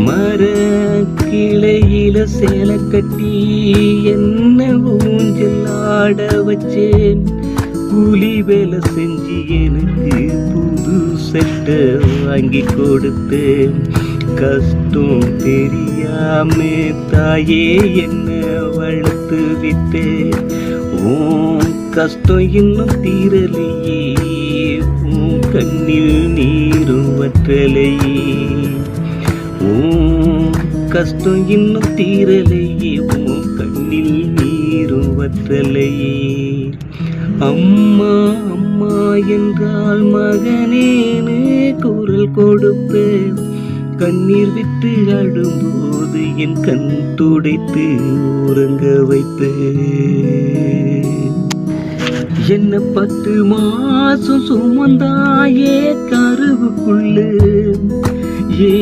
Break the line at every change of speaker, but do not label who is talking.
மர கிளையில சேலை கட்டி என்ன ஊஞ்சல் ஆட வச்சேன். கூலி வேலை செஞ்சு எனக்கு புது சட்டை வாங்கி கொடுத்தேன். கஷ்டம் தெரியாம தாயே என்ன வளர்த்து விட்டேன். உன் கஷ்டம் இன்னும் தீரலையே, உன் கண்ணில் நீரும் வற்றலையே. உன் கஷ்டம் இன்னும் தீரலையே, உன் கண்ணில் நீரும் வற்றலையே. அம்மா அம்மா என்றால் மகனேனு குரல் கொடுப்பேன். கண்ணீர் விட்டு அழும்போது என் கண் துடைத்து உறங்க வைப்பேன். என்ன 10 மாசம் சுமந்தாயே கருவுக்குள்ள ஏ